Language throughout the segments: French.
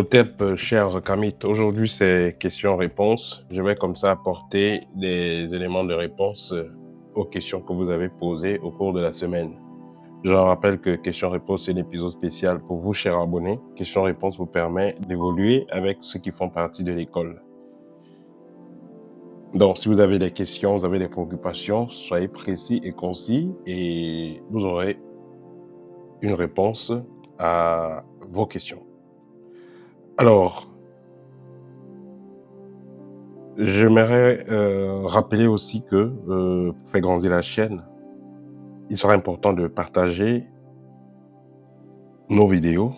Hotep, cher Kamit, aujourd'hui c'est questions-réponses. Je vais comme ça apporter des éléments de réponse aux questions que vous avez posées au cours de la semaine. Je rappelle que questions-réponses c'est l'épisode spécial pour vous, chers abonnés. Questions-réponses vous permet d'évoluer avec ceux qui font partie de l'école. Donc, si vous avez des questions, vous avez des préoccupations, soyez précis et concis et vous aurez une réponse à vos questions. Alors, j'aimerais rappeler aussi que pour faire grandir la chaîne, il sera important de partager nos vidéos,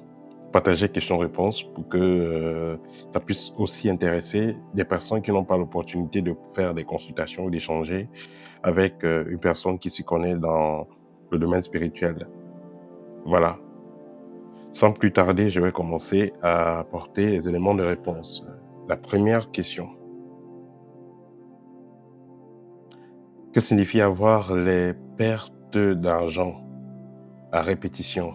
partager questions-réponses pour que ça puisse aussi intéresser des personnes qui n'ont pas l'opportunité de faire des consultations ou d'échanger avec une personne qui s'y connaît dans le domaine spirituel. Voilà. Sans plus tarder, je vais commencer à apporter les éléments de réponse. La première question. Que signifie avoir les pertes d'argent à répétition?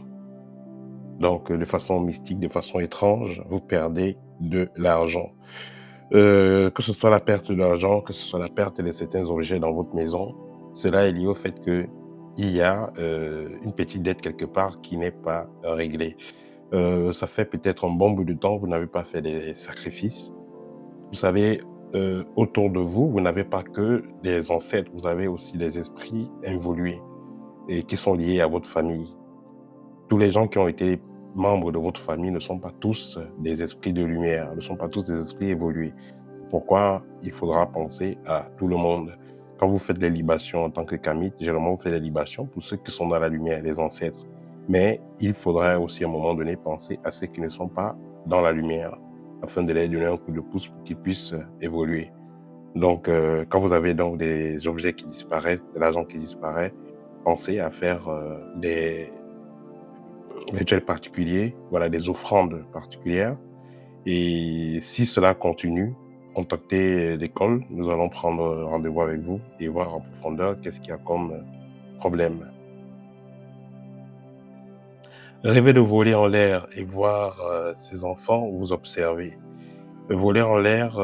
Donc, de façon mystique, de façon étrange, vous perdez de l'argent. Que ce soit la perte d'argent, que ce soit la perte de certains objets dans votre maison, cela est lié au fait que il y a une petite dette quelque part qui n'est pas réglée. Ça fait peut-être un bon bout de temps, vous n'avez pas fait des sacrifices. Vous savez, autour de vous, vous n'avez pas que des ancêtres, vous avez aussi des esprits involués et qui sont liés à votre famille. Tous les gens qui ont été membres de votre famille ne sont pas tous des esprits de lumière, ne sont pas tous des esprits évolués. Pourquoi il faudra penser à tout le monde? Quand vous faites les libations en tant que kamite, généralement vous faites les libations pour ceux qui sont dans la lumière, les ancêtres. Mais il faudra aussi à un moment donné penser à ceux qui ne sont pas dans la lumière, afin de leur donner un coup de pouce pour qu'ils puissent évoluer. Donc, quand vous avez donc des objets qui disparaissent, de l'argent qui disparaît, pensez à faire des rituels particuliers, voilà, des offrandes particulières. Et si cela continue, contactez l'école. Nous allons prendre rendez-vous avec vous et voir en profondeur qu'est-ce qu'il y a comme problème. Rêver de voler en l'air et voir ses enfants vous observer. Voler en l'air,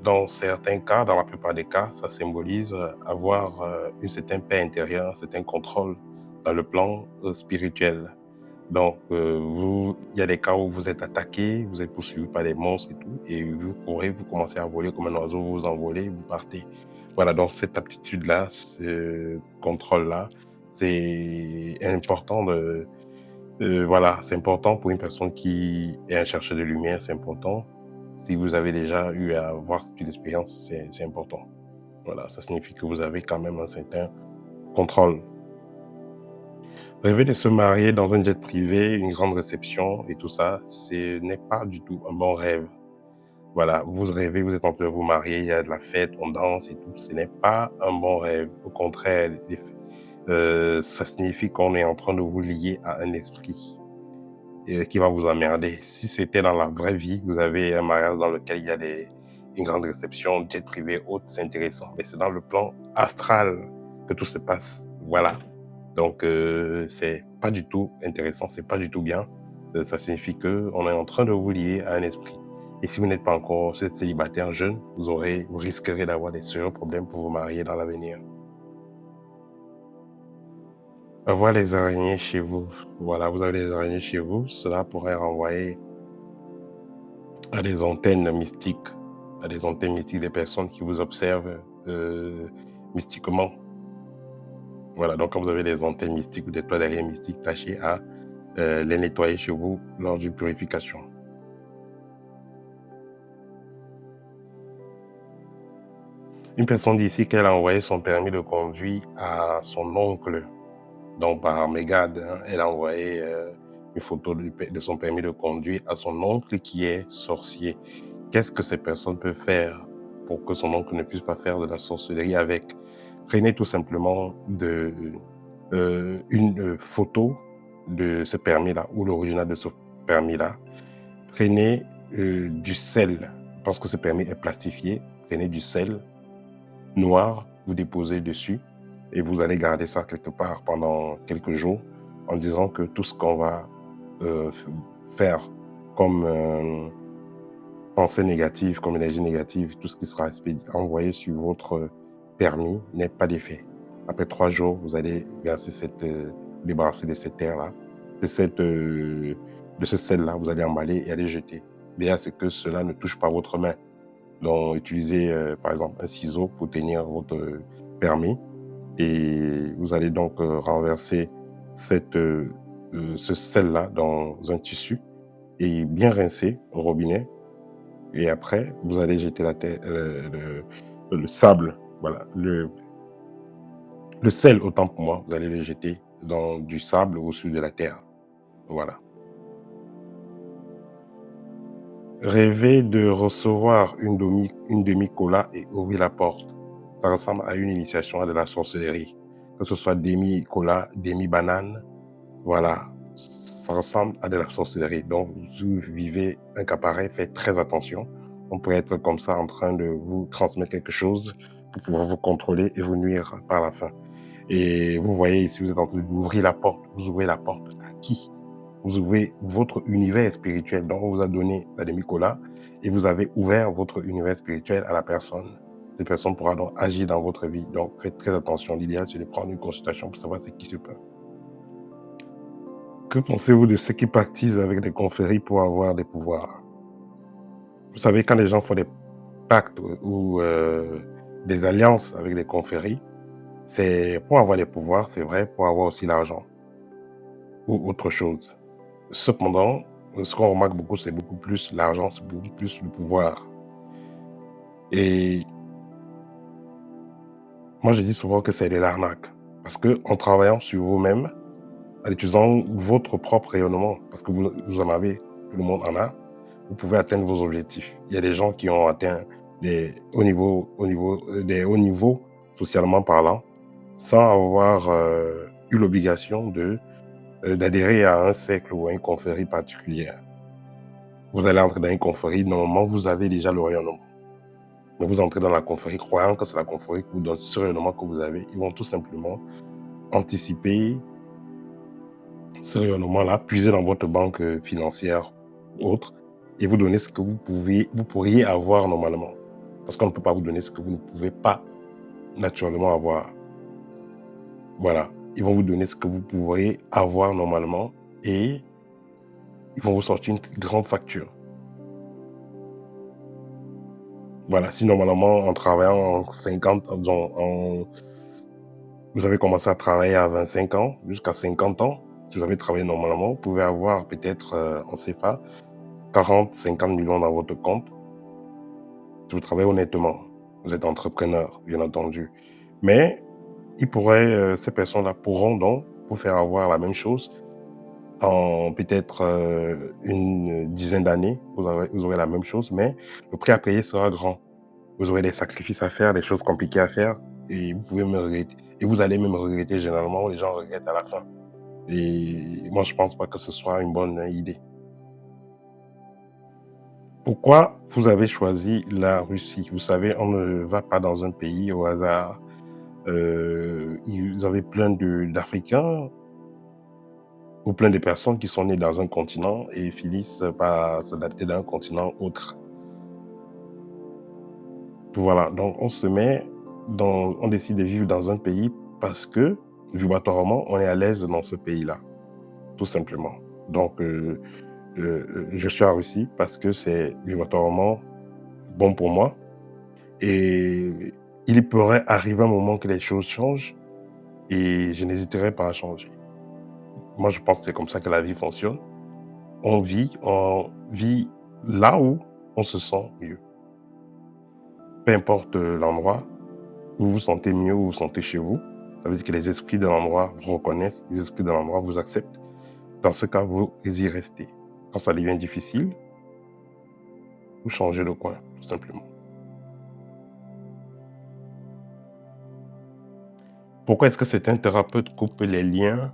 dans certains cas, dans la plupart des cas, ça symbolise avoir une certaine paix intérieure, un certain contrôle dans le plan spirituel. Donc, il y a des cas où vous êtes attaqué, vous êtes poursuivi par des monstres et tout, et vous courez, vous commencez à voler comme un oiseau, vous vous envolez, vous partez. Voilà, donc cette aptitude-là, ce contrôle-là, c'est important voilà, c'est important pour une personne qui est un chercheur de lumière, c'est important. Si vous avez déjà eu à avoir cette expérience, c'est important. Voilà, ça signifie que vous avez quand même un certain contrôle. Rêver de se marier dans un jet privé, une grande réception et tout ça, ce n'est pas du tout un bon rêve. Voilà, vous rêvez, vous êtes en train de vous marier, il y a de la fête, on danse et tout. Ce n'est pas un bon rêve. Au contraire, ça signifie qu'on est en train de vous lier à un esprit qui va vous emmerder. Si c'était dans la vraie vie, vous avez un mariage dans lequel il y a une grande réception, jet privé, autre, c'est intéressant. Mais c'est dans le plan astral que tout se passe. Voilà. Donc, c'est pas du tout intéressant, c'est pas du tout bien. Ça signifie qu'on est en train de vous lier à un esprit. Et si vous n'êtes pas encore célibataire jeune, vous risquerez d'avoir des sérieux problèmes pour vous marier dans l'avenir. Avoir les araignées chez vous. Voilà, vous avez des araignées chez vous. Cela pourrait renvoyer à des antennes mystiques, à des antennes mystiques des personnes qui vous observent mystiquement. Voilà, donc quand vous avez des antennes mystiques ou des toiles d'araignée mystiques, tâchez à les nettoyer chez vous lors d'une purification. Une personne dit ici qu'elle a envoyé son permis de conduire à son oncle. Donc par mégarde, hein, elle a envoyé une photo de son permis de conduire à son oncle qui est sorcier. Qu'est-ce que ces personnes peuvent faire pour que son oncle ne puisse pas faire de la sorcellerie avec? Prenez tout simplement une photo de ce permis-là ou l'original de ce permis-là. Prenez du sel, parce que ce permis est plastifié. Prenez du sel noir, vous déposez dessus et vous allez garder ça quelque part pendant quelques jours en disant que tout ce qu'on va faire comme pensée négative, comme énergie négative, tout ce qui sera envoyé sur votre permis n'est pas d'effet. Après 3 jours, vous allez verser débarrasser de cette terre-là, de de ce sel-là, vous allez emballer et aller jeter. Déjà, c'est que cela ne touche pas votre main. Donc, utilisez, par exemple, un ciseau pour tenir votre permis et vous allez donc renverser ce sel-là dans un tissu et bien rincer au robinet. Et après, vous allez jeter la terre, le sable, voilà, le sel, autant pour moi, vous allez le jeter dans du sable au-dessus de la terre. Voilà. Rêver de recevoir une demi-cola et ouvrir la porte. Ça ressemble à une initiation à de la sorcellerie. Que ce soit demi-cola, demi-banane, voilà. Ça ressemble à de la sorcellerie. Donc, vous vivez un cas pareil, faites très attention. On pourrait être comme ça en train de vous transmettre quelque chose pour pouvoir vous contrôler et vous nuire par la fin. Et vous voyez ici, vous êtes en train d'ouvrir la porte. Vous ouvrez la porte à qui? Vous ouvrez votre univers spirituel. Donc, on vous a donné la demi-cola et vous avez ouvert votre univers spirituel à la personne. Cette personne pourra donc agir dans votre vie. Donc, faites très attention. L'idéal, c'est de prendre une consultation pour savoir ce qui se passe. Que pensez-vous de ceux qui pactisent avec des confréries pour avoir des pouvoirs? Vous savez, quand les gens font des pactes ou des alliances avec des confréries, c'est pour avoir des pouvoirs, c'est vrai, pour avoir aussi l'argent ou autre chose. Cependant, ce qu'on remarque beaucoup, c'est beaucoup plus l'argent, c'est beaucoup plus le pouvoir. Et moi, je dis souvent que c'est de l'arnaque. Parce que en travaillant sur vous-même, en utilisant votre propre rayonnement, parce que vous en avez, tout le monde en a, vous pouvez atteindre vos objectifs. Il y a des gens qui ont atteint des hauts niveaux, socialement parlant, sans avoir eu l'obligation d'adhérer à un cercle ou à une confrérie particulière. Vous allez entrer dans une confrérie, normalement, vous avez déjà le rayonnement. Mais vous entrez dans la confrérie croyant que c'est la confrérie qui vous donne ce rayonnement que vous avez. Ils vont tout simplement anticiper ce rayonnement-là, puiser dans votre banque financière ou autre, et vous donner ce que vous pourriez avoir normalement. Parce qu'on ne peut pas vous donner ce que vous ne pouvez pas naturellement avoir. Voilà. Ils vont vous donner ce que vous pourriez avoir normalement et ils vont vous sortir une grande facture. Voilà. Si normalement, en travaillant en 50, vous avez commencé à travailler à 25 ans, jusqu'à 50 ans, si vous avez travaillé normalement, vous pouvez avoir peut-être en CFA 40, 50 millions dans votre compte. Si vous travaillez honnêtement, vous êtes entrepreneur, bien entendu. Mais ces personnes-là pourront donc vous faire avoir la même chose en peut-être une dizaine d'années. Vous aurez la même chose, mais le prix à payer sera grand. Vous aurez des sacrifices à faire, des choses compliquées à faire, et vous pouvez me regretter. Et vous allez même regretter généralement, les gens regrettent à la fin. Et moi, je pense pas que ce soit une bonne idée. Pourquoi vous avez choisi la Russie? Vous savez, on ne va pas dans un pays au hasard. Ils avaient plein d'Africains ou plein de personnes qui sont nées dans un continent et finissent par s'adapter d'un continent autre. Voilà, donc on décide de vivre dans un pays parce que, vibratoirement, on est à l'aise dans ce pays-là, tout simplement. Donc, je suis en Russie parce que c'est vibratoirement bon pour moi. Et il pourrait arriver un moment que les choses changent et je n'hésiterai pas à changer. Moi, je pense que c'est comme ça que la vie fonctionne. On vit là où on se sent mieux. Peu importe l'endroit, où vous vous sentez mieux, où vous vous sentez chez vous. Ça veut dire que les esprits de l'endroit vous reconnaissent, les esprits de l'endroit vous acceptent. Dans ce cas, vous y restez. Quand ça devient difficile, vous changez de coin, tout simplement. Pourquoi est-ce que certains thérapeutes coupent les liens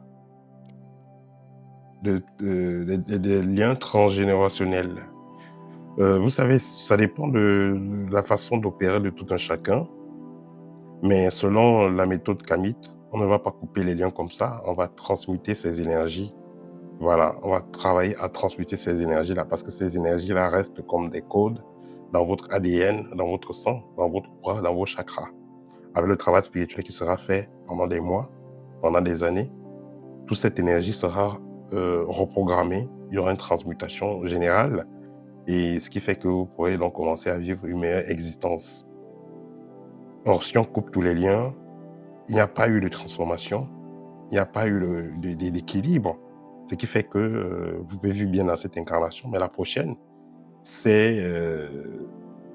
des liens transgénérationnels? Vous savez, ça dépend de la façon d'opérer de tout un chacun, mais selon la méthode Kamite, on ne va pas couper les liens comme ça, on va transmuter ces énergies Voilà, on va travailler à transmuter ces énergies-là parce que ces énergies-là restent comme des codes dans votre ADN, dans votre sang, dans votre aura, dans vos chakras. Avec le travail spirituel qui sera fait pendant des mois, pendant des années, toute cette énergie sera reprogrammée. Il y aura une transmutation générale et ce qui fait que vous pourrez donc commencer à vivre une meilleure existence. Or, si on coupe tous les liens, il n'y a pas eu de transformation, il n'y a pas eu d'équilibre. Ce qui fait que vous pouvez vivre bien dans cette incarnation, mais la prochaine, ces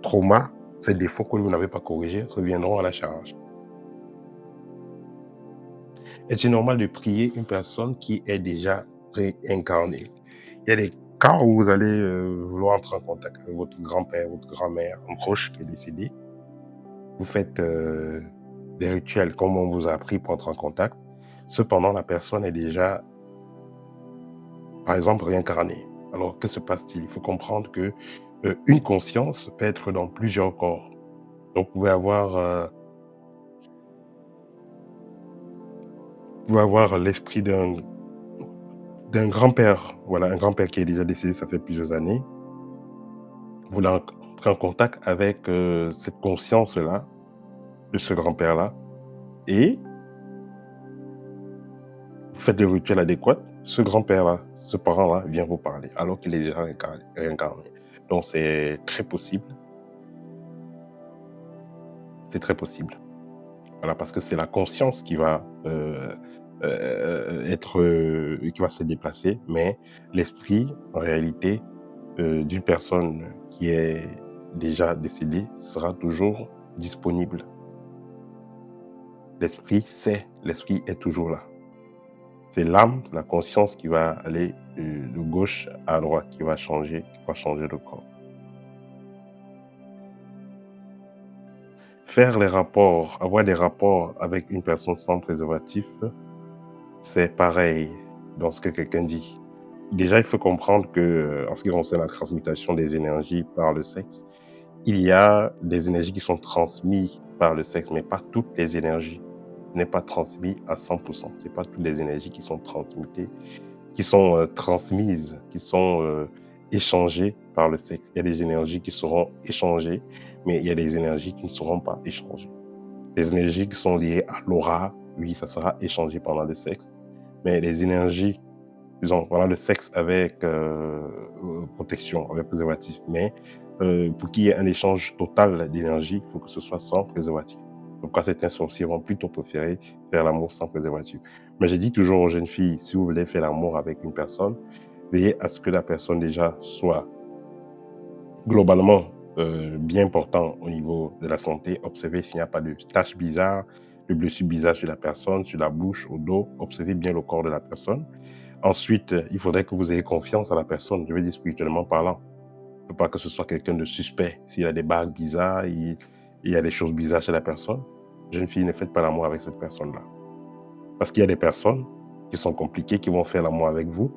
traumas, ces défauts que vous n'avez pas corrigés reviendront à la charge. Est-il normal de prier une personne qui est déjà réincarnée? Il y a des cas où vous allez vouloir entrer en contact avec votre grand-père, votre grand-mère, un proche qui est décédé. Vous faites des rituels comme on vous a appris pour entrer en contact. Cependant, la personne est déjà, par exemple, réincarnée. Alors, que se passe-t-il? Il faut comprendre que une conscience peut être dans plusieurs corps. Donc, vous pouvez avoir l'esprit d'un grand-père. Voilà, un grand-père qui est déjà décédé, ça fait plusieurs années. Vous voulez entrer en contact avec cette conscience-là, de ce grand-père-là, et vous faites le rituel adéquat. Ce grand-père-là, ce parent-là vient vous parler, alors qu'il est déjà réincarné. Donc, c'est très possible. C'est très possible. Voilà, parce que c'est la conscience qui va qui va se déplacer, mais l'esprit, en réalité, d'une personne qui est déjà décédée sera toujours disponible. L'esprit sait, l'esprit est toujours là. C'est l'âme, la conscience qui va aller de gauche à droite, qui va changer le corps. Faire les rapports, avoir des rapports avec une personne sans préservatif, c'est pareil dans ce que quelqu'un dit. Déjà, il faut comprendre que, en ce qui concerne la transmutation des énergies par le sexe, il y a des énergies qui sont transmises par le sexe, mais pas toutes les énergies. Ce n'est pas transmis à 100%. Ce n'est pas toutes les énergies qui sont transmutées, qui sont transmises, qui sont échangées par le sexe. Il y a des énergies qui seront échangées, mais il y a des énergies qui ne seront pas échangées. Les énergies qui sont liées à l'aura, oui, ça sera échangé pendant le sexe, mais les énergies, disons, pendant le sexe avec protection, avec préservatif, mais pour qu'il y ait un échange total d'énergie, il faut que ce soit sans préservatif. Donc, quand certains sorciers vont plutôt préférer faire l'amour sans préservatif. Mais je dis toujours aux jeunes filles, si vous voulez faire l'amour avec une personne, veillez à ce que la personne déjà soit globalement bien portant au niveau de la santé. Observez s'il n'y a pas de taches bizarres, de blessures bizarres sur la personne, sur la bouche, au dos. Observez bien le corps de la personne. Ensuite, il faudrait que vous ayez confiance à la personne, je veux dire spirituellement parlant. Il ne faut pas que ce soit quelqu'un de suspect. S'il y a des bagues bizarres, il y a des choses bizarres chez la personne, jeune fille, ne faites pas l'amour avec cette personne-là. Parce qu'il y a des personnes qui sont compliquées, qui vont faire l'amour avec vous.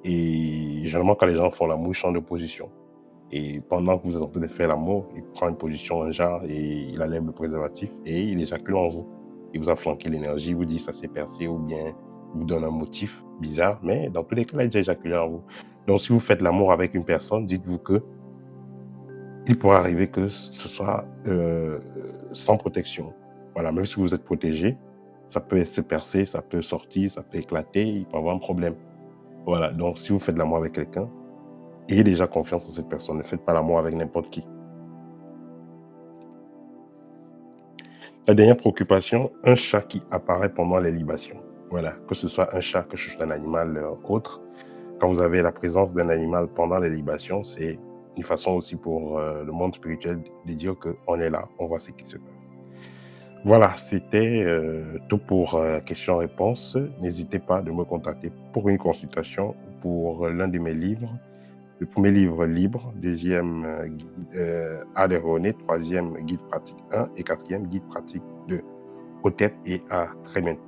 Et généralement, quand les gens font l'amour, ils changent de position. Et pendant que vous êtes en train de faire l'amour, il prend une position, un genre, et il enlève le préservatif et il éjacule en vous. Il vous a flanqué l'énergie, vous dit ça s'est percé ou bien il vous donne un motif bizarre, mais dans tous les cas, il a déjà éjaculé en vous. Donc, si vous faites l'amour avec une personne, dites-vous que il pourra arriver que ce soit sans protection. Voilà, même si vous êtes protégé, ça peut se percer, ça peut sortir, ça peut éclater, il peut avoir un problème. Voilà, donc si vous faites l'amour avec quelqu'un, ayez déjà confiance en cette personne. Ne faites pas l'amour avec n'importe qui. La dernière préoccupation, un chat qui apparaît pendant les libations. Voilà, que ce soit un chat, que ce soit un animal autre. Quand vous avez la présence d'un animal pendant les libations, c'est une façon aussi pour le monde spirituel de dire qu'on est là, on voit ce qui se passe. Voilà, c'était tout pour questions-réponses. N'hésitez pas de me contacter pour une consultation pour l'un de mes livres. Le premier livre libre, deuxième guide à l'erroné, troisième guide pratique 1 et quatrième guide pratique 2. Au tête et à très bientôt.